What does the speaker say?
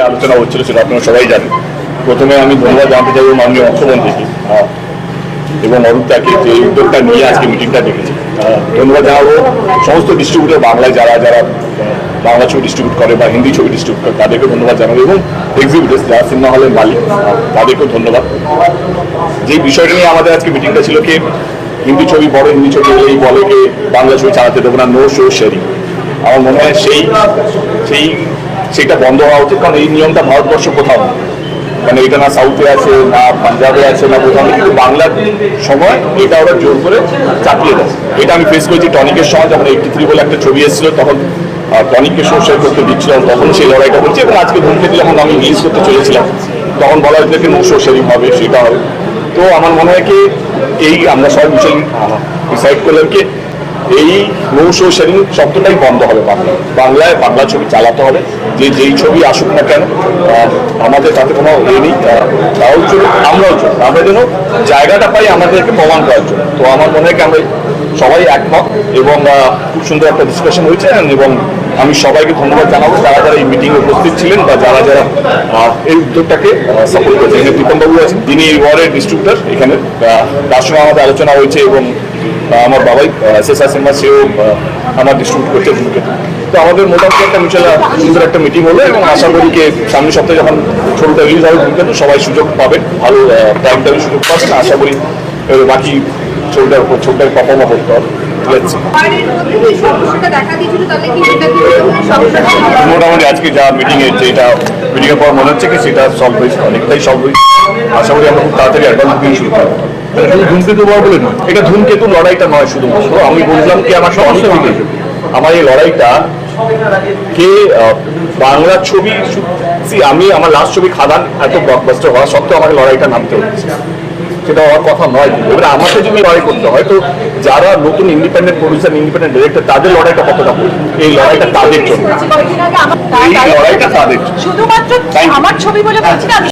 আলোচনা হচ্ছিল সেটা আপনারা সবাই জানেন। প্রথমে আমি ধন্যবাদ জানাতে চাইব মাননীয় অর্থমন্ত্রীকে এবং অরূপদাকে যে এই উদ্যোগটা নিয়ে আজকে মিটিংটা ডেকেছে। ধন্যবাদ জানাবো সমস্ত ডিস্ট্রিবিউটর, বাংলায় যারা যারা বাংলা ছবি ডিস্ট্রিবিউট করে বা হিন্দি ছবি ডিস্ট্রিবিউট করে তাদেরকে ধন্যবাদ জানাবো এবং এক্সিবিটার্স যারা সিনেমা হলের মালিক তাদেরকেও ধন্যবাদ। যে বিষয়টা নিয়ে আমাদের আজকে মিটিংটা ছিল কি হিন্দি ছবি বড় হিন্দি ছবি এই বলে কি বাংলা ছবি চালাতে দেবো না, নো শো শেয়ারিং। আমার মনে হয় সেইটা বন্ধ হওয়া উচিত, কারণ এই নিয়মটা ভারতবর্ষ কোথাও মানে এটা না সাউথে আছে না পাঞ্জাবে আছে না কোথাও, কিন্তু বাংলার সময় এটা ওরা জোর করে চাপিয়ে দেয়। এটা আমি ফেস করেছি টনিকের সময়, যখন 83 বলে একটা ছবি এসেছিল তখন টনিককে শো শেয়ার করতে দিচ্ছিলাম, তখন সেই লড়াইটা বলছি। এবং আজকে ধূমকেতু যখন আমি রিলিজ করতে চলেছিলাম তখন বলা হয়েছিল কি নো শো শেয়ারিং হবে, সেটা হবে। তো আমার মনে হয় কি এই আমরা সবাই বিষয় ডিসাইড করলাম কি এই নো শো শেয়ারিং শব্দটাই বন্ধ হবে বাংলায়। বাংলা ছবি চালাতে হবে, যেই ছবি আসুক না কেন আমাদের তাতে কোনো নেই। তারাও চলুক আমরাও চলুক, আমরা যেন জায়গাটা পাই আমাদেরকে প্রমাণ করার জন্য। তো আমার মনে হয় কি আমরা সবাই একমত এবং খুব সুন্দর একটা ডিসকাশন হয়েছে। এবং আমি সবাইকে ধন্যবাদ জানাবো যারা যারা এই মিটিংয়ে উপস্থিত ছিলেন বা যারা যারা এই উদ্যোগটাকে সাপোর্ট করেছে। এখানে প্রীতমবাবু আছেন, তিনি এই ওয়ার্ডের ডিস্ট্রিবিউটর, এখানে তার সঙ্গে আমাদের আলোচনা হয়েছে। এবং আমার বাবাই SSR সিনেমা, সেও আমার ডিস্ট্রিবিউট করছে ধূমকেতু। তো আমাদের মোটামুটি একটা সুন্দর একটা মিটিং হলো এবং আশা করি যে সামনের সপ্তাহে যখন ছবিটা রিলিজ হবে ধূমকেতু সবাই সুযোগ পাবেন, ভালো টাইম সুযোগ পাবেন। আশা করি বাকি ছবিটার উপর ছবিটাকে পারফর্মও করতে হবে। মোটামুটি আজকে যা মিটিংয়ের পর মনে হচ্ছে কি সেটা সলভ হয়েছে, অনেকটাই সলভ হয়েছে। আশা করি আমরা খুব তাড়াতাড়ি অ্যাডভান্স বুকিং শুরু করবো। ধূমকেতু বলে নয়, এটা ধূমকেতু লড়াইটা নয় শুধুমাত্র। আমি বুঝলাম কি আমার সমস্ত থেকে আমার এই লড়াইটা কে বাংলা ছবি। আমি আমার লাস্ট ছবি খাদান এত ব্লকবাস্টার হওয়া সত্ত্বেও আমাকে লড়াইটা নামতে হচ্ছে, সেটা হওয়ার কথা নয়। এবারে আমাকে যদি লড়াই করতে হয় তো যারা নতুন ইন্ডিপেন্ডেন্ট প্রডিউসার, ইন্ডিপেন্ডেন্ট ডিরেক্টর, তাদের লড়াইটা কতটা করবে? এই লড়াইটা তাদের জন্য, এই লড়াইটা তাদের শুধুমাত্র আমার ছবি বলে বলছি না।